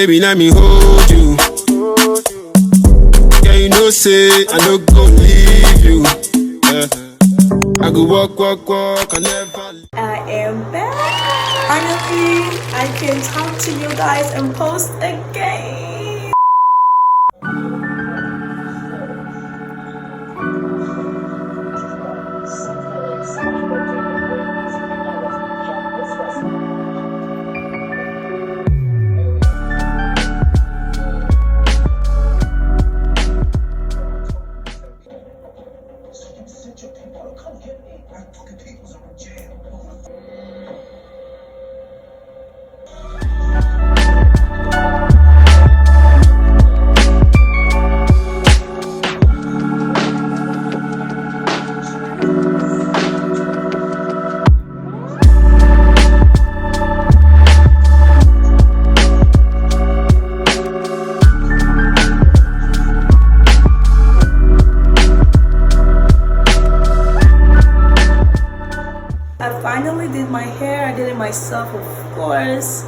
baby, let me hold you. Yeah, you know, say I don't go leave you. I go walk, I never. I am back. Finally, I can talk to you guys and post again. Finally did my hair. I did it myself, of course,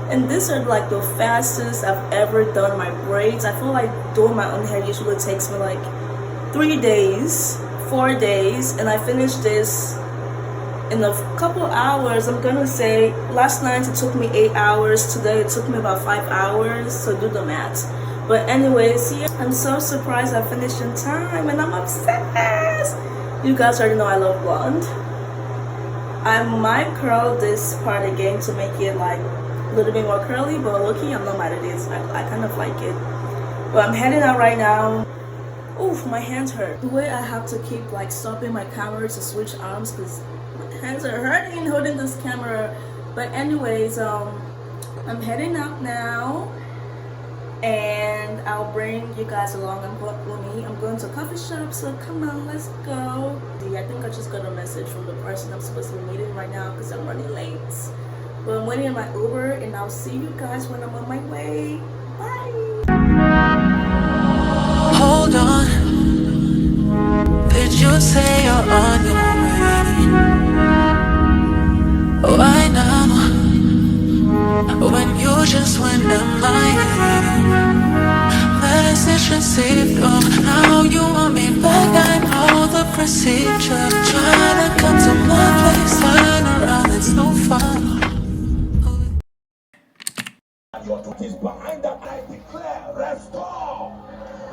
and these are like the fastest I've ever done my braids. I feel like doing my own hair usually takes me like 3 days, 4 days, and I finished this in a couple hours. I'm gonna say last night it took me 8 hours, today it took me about 5 hours, so do the math. But anyways, yeah, I'm so surprised I finished in time and I'm obsessed. You guys already know I love blonde. I might curl this part again to make it like a little bit more curly, but looking, I'm not mad at it. I kind of like it. But I'm heading out right now. Oof, my hands hurt. The way I have to keep like stopping my camera to switch arms because my hands are hurting holding this camera. But anyways, I'm heading out now. And I'll bring you guys along with me. I'm going to a coffee shop, so come on, let's go. I think I just got a message from the person I'm supposed to be meeting right now because I'm running late. But I'm waiting in my Uber, and I'll see you guys when I'm on my way. Bye. Hold on. Did you say you're on your way? Why now? When you just went MIA. Message received, now you want me back. I know the procedure. Trying to come to my place, turn around, it's no fun. Your truth is behind that. I declare, restore,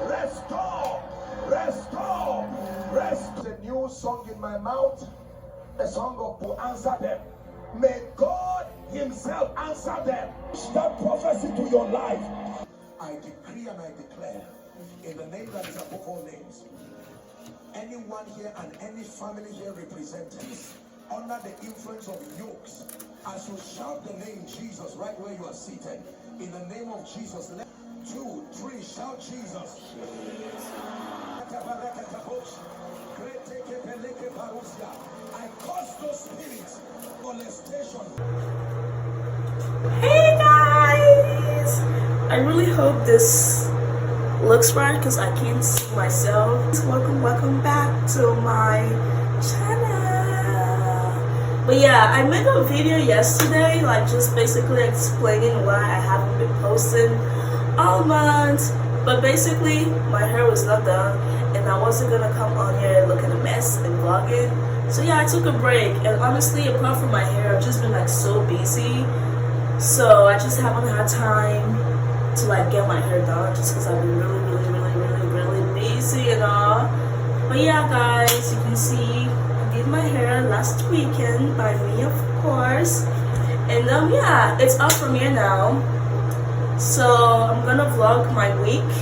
restore, restore, restore. A new song in my mouth, a song of to answer them. May God Himself answer them. That prophecy to your life. I decree and I declare in the name that is above all names. Anyone here and any family here represented under the influence of yokes, as you shout the name Jesus right where you are seated, in the name of Jesus, 2, 3, shout Jesus. I cause those spirits molestation. Hey guys! I really hope this looks right because I can't see myself. Welcome back to my channel. But yeah, I made a video yesterday, like just basically explaining why I haven't been posting all month. But basically, my hair was not done, and I wasn't gonna come on here looking a mess and vlogging. So yeah, I took a break, and honestly, apart from my hair, I've just been like so busy. So I just haven't had time to like get my hair done just because I've been really busy and all. But yeah guys, you can see I did my hair last weekend by me, of course. And yeah, it's up from here now. So I'm gonna vlog my week.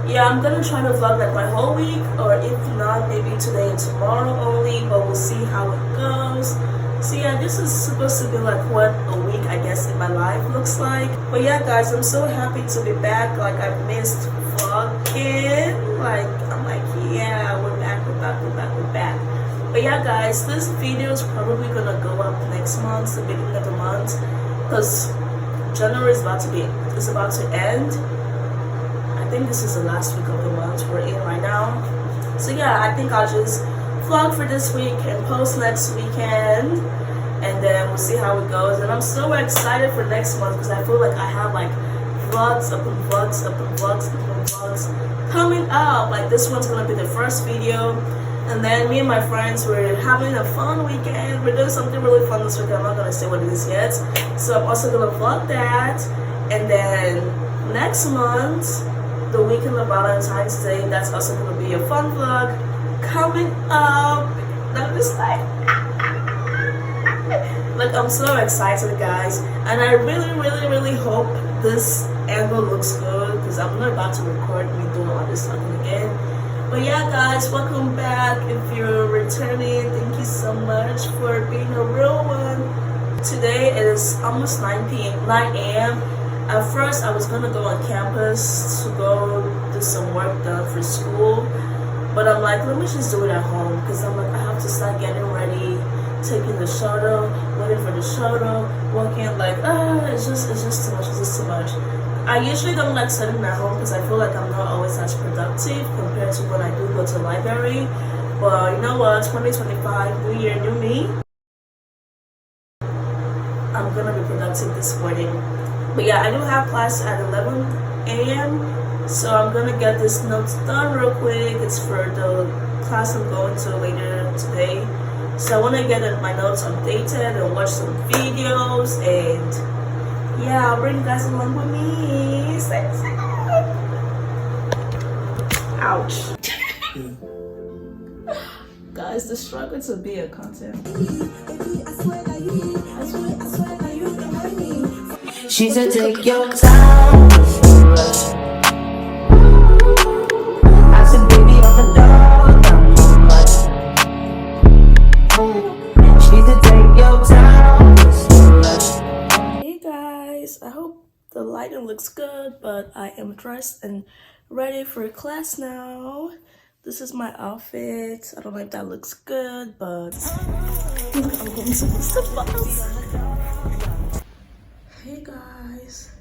Yeah, I'm gonna try to vlog like my whole week, or if not, maybe today and tomorrow only, but we'll see how it goes. So yeah, this is supposed to be like what a week I guess in my life looks like. But yeah guys, I'm so happy to be back. Like I've missed vlogging. Like I'm like, yeah, we're back. But yeah guys, this video is probably gonna go up next month, the beginning of the month, because January is about to end. I think this is the last week of the month we're in right now. So yeah, I think I'll just vlog for this week and post next weekend, and then we'll see how it goes. And I'm so excited for next month because I feel like I have like vlogs upon vlogs upon vlogs upon vlogs coming up. Like this one's gonna be the first video, and then me and my friends were having a fun weekend. We're doing something really fun this weekend. I'm not gonna say what it is yet, so I'm also gonna vlog that. And then next month, the weekend of Valentine's Day, that's also gonna be a fun vlog coming up. I'm just like I'm so excited, guys, and I really hope this angle looks good because I'm not about to record me doing all this talking again. But yeah, guys, welcome back. If you're returning, thank you so much for being a real one. Today it is almost 9 a.m. At first I was gonna go on campus to go do some work done for school, but I'm like, let me just do it at home because I'm like, I have to start getting ready, taking the shuttle, waiting for the shuttle, walking, like, it's just too much, it's just too much. I usually don't like studying at home because I feel like I'm not always as productive compared to when I do go to the library. But you know what, 2025, new year, new me. I'm gonna be productive this morning. But yeah, I do have class at 11 a.m. So I'm gonna get this notes done real quick. It's for the class I'm going to later today. So I want to get my notes updated and watch some videos, and yeah, I'll bring you guys along with me. Ouch. Guys, the struggle to be a content. She said, take your time. I said, baby, I'm a dog. I'm much. She said, take your time. Hey guys, I hope the lighting looks good, but I am dressed and ready for class now. This is my outfit. I don't know if that looks good, but I'm going to post the photos. Hey guys,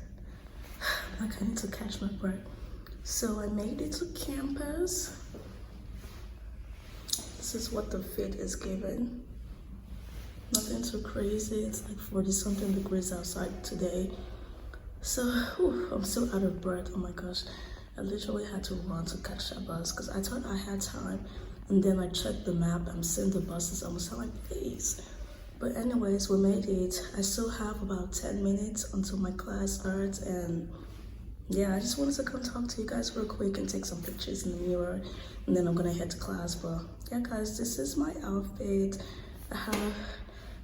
I need to catch my breath. So I made it to campus. This is what the fit is given. Nothing too crazy. It's like 40 something degrees outside today. So I'm still out of breath. Oh my gosh, I literally had to run to catch that bus because I thought I had time, and then I checked the map. I'm seeing the buses almost on my face. But anyways, we made it. I still have about 10 minutes until my class starts, and yeah, I just wanted to come talk to you guys real quick and take some pictures in the mirror, and then I'm gonna head to class. But yeah, guys, this is my outfit. I have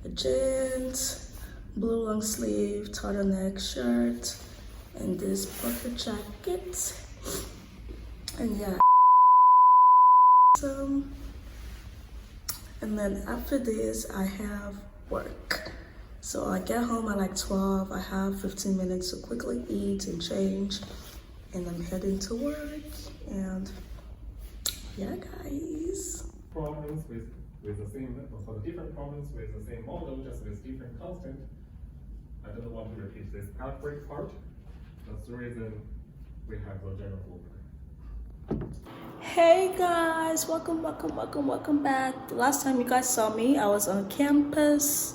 a jeans, blue long sleeve turtleneck shirt, and this puffer jacket, and yeah, and then after this I have work. So I get home at like 12. I have 15 minutes to quickly eat and change, and I'm heading to work. And yeah, guys. Problems with the same, for the different problems with the same model, just with different constant. I don't want to repeat this break part. That's the reason we have the general group. Hey guys, welcome back. The last time you guys saw me, I was on campus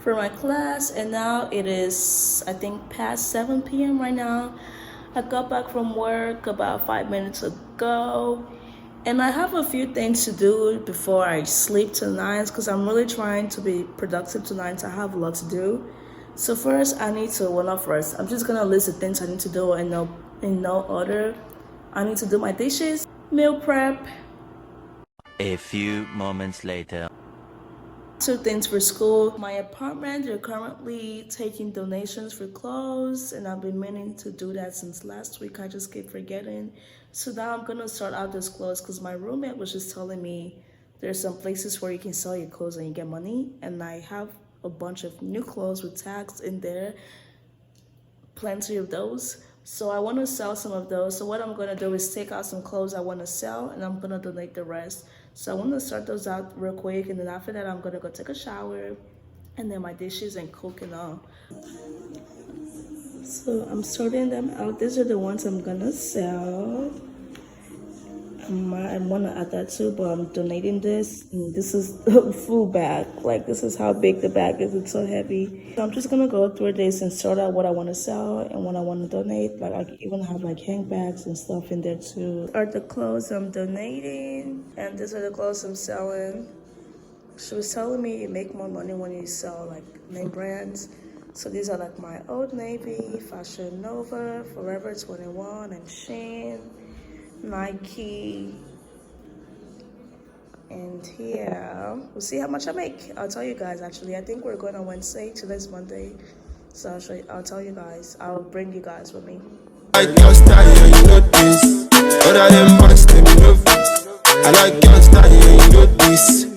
for my class, and now it is, I think, past 7 p.m. right now. I got back from work about 5 minutes ago, and I have a few things to do before I sleep tonight because I'm really trying to be productive tonight. I have a lot to do. So first, I'm just gonna list the things I need to do in no order. I need to do my dishes, meal prep. A few moments later. 2 things for school. My apartment, they're currently taking donations for clothes, and I've been meaning to do that since last week. I just keep forgetting. So now I'm gonna sort out those clothes because my roommate was just telling me there's some places where you can sell your clothes and you get money, and I have a bunch of new clothes with tags in there, plenty of those. So I want to sell some of those. So what I'm going to do is take out some clothes I want to sell, and I'm going to donate the rest. So I want to sort those out real quick, and then after that I'm going to go take a shower, and then my dishes and cook and all. So I'm sorting them out. These are the ones I'm going to sell. I want to add that too, but I'm donating this. And this is a full bag. Like, this is how big the bag is. It's so heavy. So I'm just gonna go through this and sort out what I want to sell and what I want to donate. Like, I even have like handbags and stuff in there too. These are the clothes I'm donating, and these are the clothes I'm selling. She was telling me you make more money when you sell like name brands. So these are like my Old Navy, Fashion Nova, Forever 21, and Shein, Nike. And yeah, we'll see how much I make. I'll tell you guys. Actually, I think we're going on Wednesday. Today's Monday, so I'll tell you guys. I'll bring you guys with me. I like your style, you know this. Other than boys, them know this. I like your style, you know this.